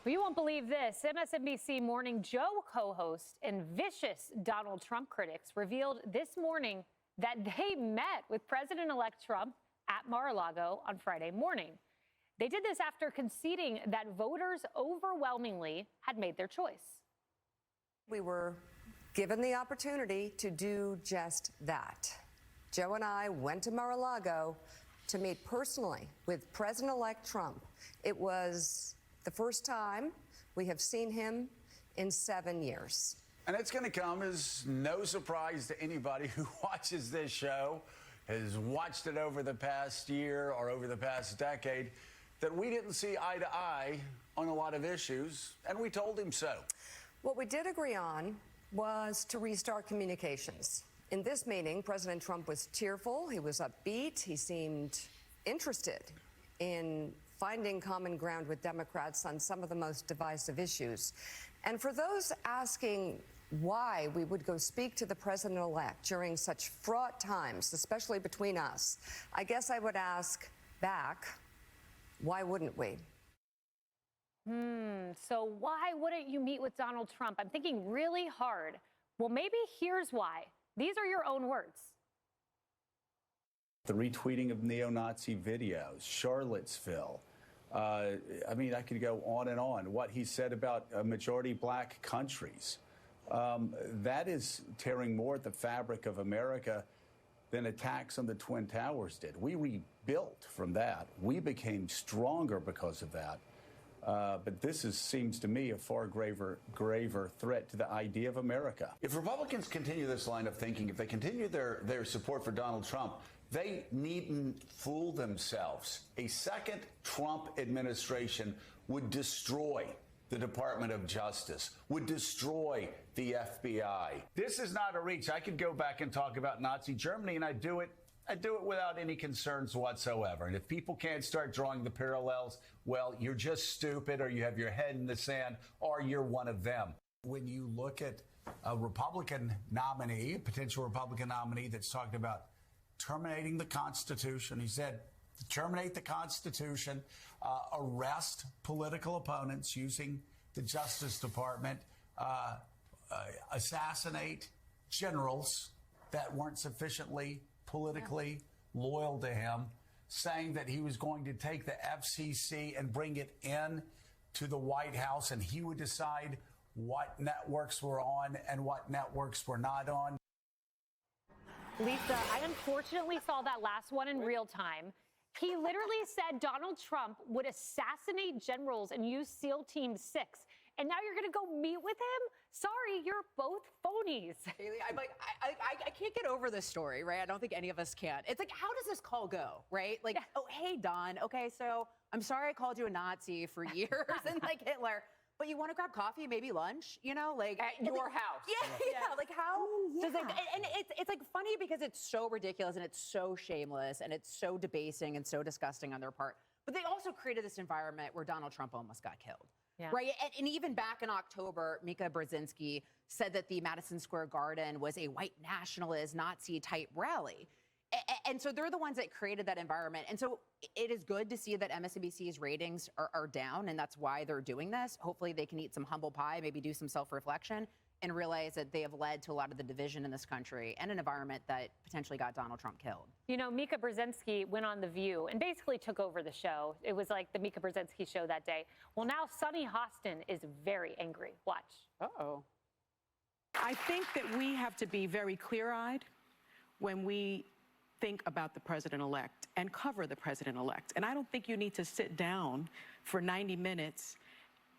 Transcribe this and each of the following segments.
Well, you won't believe this. MSNBC Morning Joe co-host and vicious Donald Trump critics revealed this morning that they met with President-elect Trump at Mar-a-Lago on Friday morning. They did this after conceding that voters overwhelmingly had made their choice. We were given the opportunity to do just that. Joe and I went to Mar-a-Lago to meet personally with President-elect Trump. It was the first time we have seen him in 7 years. And it's going to come as no surprise to anybody who watches this show, has watched it over the past year or over the past decade, that we didn't see eye to eye on a lot of issues, and we told him so. What we did agree on was to restart communications. In this meeting, President Trump was cheerful, he was upbeat, he seemed interested in finding common ground with Democrats on some of the most divisive issues. And for those asking why we would go speak to the president-elect during such fraught times, especially between us, I guess I would ask back, why wouldn't we? So why wouldn't you meet with Donald Trump? I'm thinking really hard. Well, maybe here's why. These are your own words. The retweeting of neo-Nazi videos, Charlottesville. I mean, I could go on and on. What he said about majority black countries. That is tearing more at the fabric of America than attacks on the Twin Towers did. We rebuilt from that. We became stronger because of that. But this seems to me a far graver threat to the idea of America. If Republicans continue this line of thinking, if they continue their support for Donald Trump, they needn't fool themselves. A second Trump administration would destroy the Department of Justice, would destroy the FBI. This is not a reach. I could go back and talk about Nazi Germany, and I do it without any concerns whatsoever. And if people can't start drawing the parallels, well, you're just stupid, or you have your head in the sand, or you're one of them. When you look at a Republican nominee, a potential Republican nominee that's talking about terminating the Constitution, he said, terminate the Constitution, arrest political opponents using the Justice Department, assassinate generals that weren't sufficiently politically loyal to him, saying that he was going to take the FCC and bring it in to the White House, and he would decide what networks were on and what networks were not on. Lisa, I unfortunately saw that last one in real time. He literally said Donald Trump would assassinate generals and use SEAL Team 6. And now you're going to go meet with him? Sorry, you're both phonies. Haley, I can't get over this story, right? I don't think any of us can. It's like, how does this call go, right? Like, oh, hey, Don. Okay, so I'm sorry I called you a Nazi for years and like Hitler. But you want to grab coffee, maybe lunch, you know, like at your house. Yeah. Like how? Does it, and it's like funny because it's so ridiculous and it's so shameless and it's so debasing and so disgusting on their part. But they also created this environment where Donald Trump almost got killed. Yeah. Right. And even back in October, Mika Brzezinski said that the Madison Square Garden was a white nationalist Nazi type rally. And so they're the ones that created that environment. And so it is good to see that MSNBC's ratings are down, and that's why they're doing this. Hopefully they can eat some humble pie, maybe do some self-reflection, and realize that they have led to a lot of the division in this country and an environment that potentially got Donald Trump killed. You know, Mika Brzezinski went on The View and basically took over the show. It was like the Mika Brzezinski show that day. Well, now Sunny Hostin is very angry. Watch. Uh-oh. I think that we have to be very clear-eyed when we think about the president-elect and cover the president-elect. And I don't think you need to sit down for 90 minutes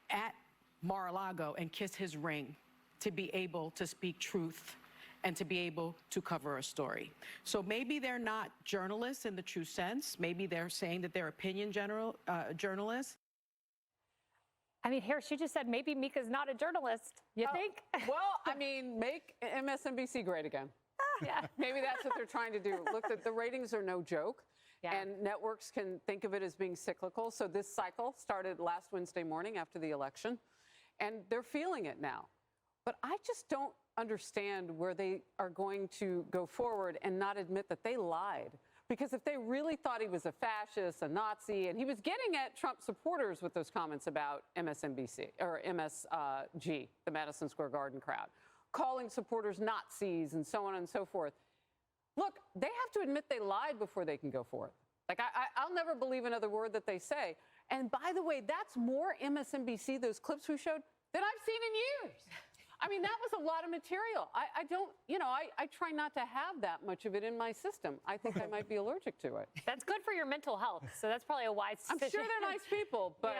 at Mar-a-Lago and kiss his ring to be able to speak truth and to be able to cover a story. So maybe they're not journalists in the true sense. Maybe they're saying that they're opinion journalists. I mean, here, she just said maybe Mika's not a journalist. You think? Well, I mean, make MSNBC great again. Yeah. Maybe that's what they're trying to do. Look, the ratings are no joke, and networks can think of it as being cyclical. So this cycle started last Wednesday morning after the election, and they're feeling it now. But I just don't understand where they are going to go forward and not admit that they lied. Because if they really thought he was a fascist, a Nazi, and he was getting at Trump supporters with those comments about MSNBC or MSG, the Madison Square Garden crowd, calling supporters Nazis and so on and so forth. Look, they have to admit they lied before they can go forth. Like, I'll never believe another word that they say. And by the way, that's more MSNBC, those clips we showed, than I've seen in years. I mean, that was a lot of material. I don't, you know, I try not to have that much of it in my system. I think I might be allergic to it. That's good for your mental health, so that's probably a wise decision. I'm sure they're nice people, but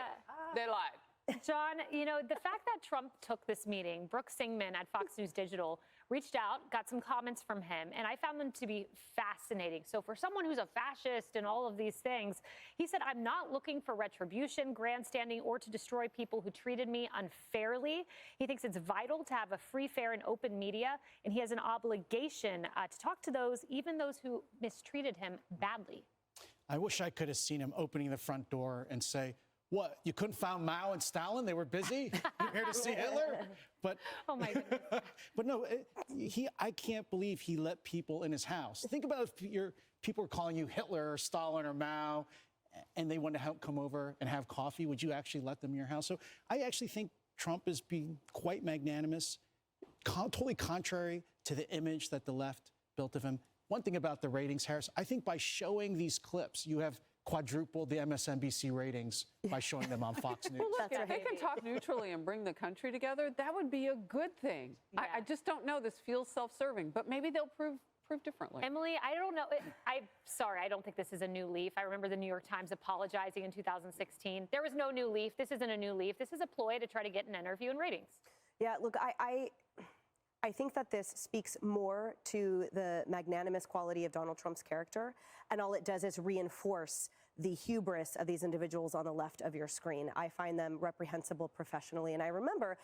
they lied. John, you know, the fact that Trump took this meeting, Brooke Singman at Fox News Digital reached out, got some comments from him, and I found them to be fascinating. So for someone who's a fascist and all of these things, he said, I'm not looking for retribution, grandstanding, or to destroy people who treated me unfairly. He thinks it's vital to have a free, fair, and open media, and he has an obligation to talk to those, even those who mistreated him badly. I wish I could have seen him opening the front door and say, what, you couldn't find Mao and Stalin? They were busy? You're here to see Hitler? But, oh my goodness. But no, I can't believe he let people in his house. Think about if people were calling you Hitler or Stalin or Mao, and they wanted to come over and have coffee. Would you actually let them in your house? So I actually think Trump is being quite magnanimous, totally contrary to the image that the left built of him. One thing about the ratings, Harris, I think by showing these clips, you have quadrupled the MSNBC ratings by showing them on Fox News. Well, look, if they can talk neutrally and bring the country together, that would be a good thing. Yeah. I just don't know. This feels self-serving, but maybe they'll prove differently. Emily, I don't know. I'm sorry, I don't think this is a new leaf. I remember the New York Times apologizing in 2016. There was no new leaf. This isn't a new leaf. This is a ploy to try to get an interview and ratings. Yeah, look, I think that this speaks more to the magnanimous quality of Donald Trump's character, and all it does is reinforce the hubris of these individuals on the left of your screen. I find them reprehensible professionally. And I remember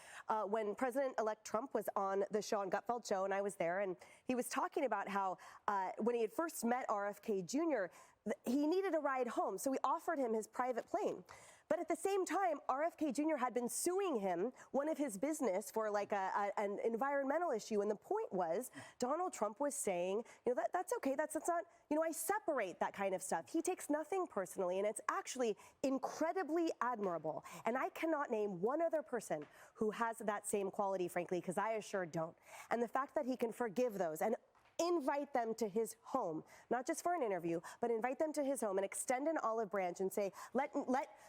when President-elect Trump was on the show, on Gutfeld Show, and I was there, and he was talking about how when he had first met RFK Jr., he needed a ride home, so we offered him his private plane. But at the same time, RFK Jr. had been suing him, one of his business, for like an environmental issue. And the point was, Donald Trump was saying, you know, that's okay. That's not, you know, I separate that kind of stuff. He takes nothing personally, and it's actually incredibly admirable. And I cannot name one other person who has that same quality, frankly, because I sure don't. And the fact that he can forgive those and invite them to his home, not just for an interview, but invite them to his home and extend an olive branch and say, let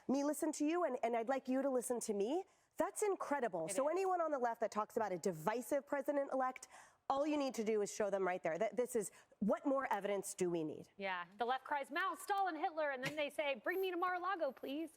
me listen to you and I'd like you to listen to me. That's incredible. So anyone on the left that talks about a divisive president-elect, all you need to do is show them right there that this is, what more evidence do we need? Yeah, the left cries, Mao, Stalin, Hitler, and then they say, bring me to Mar-a-Lago, please.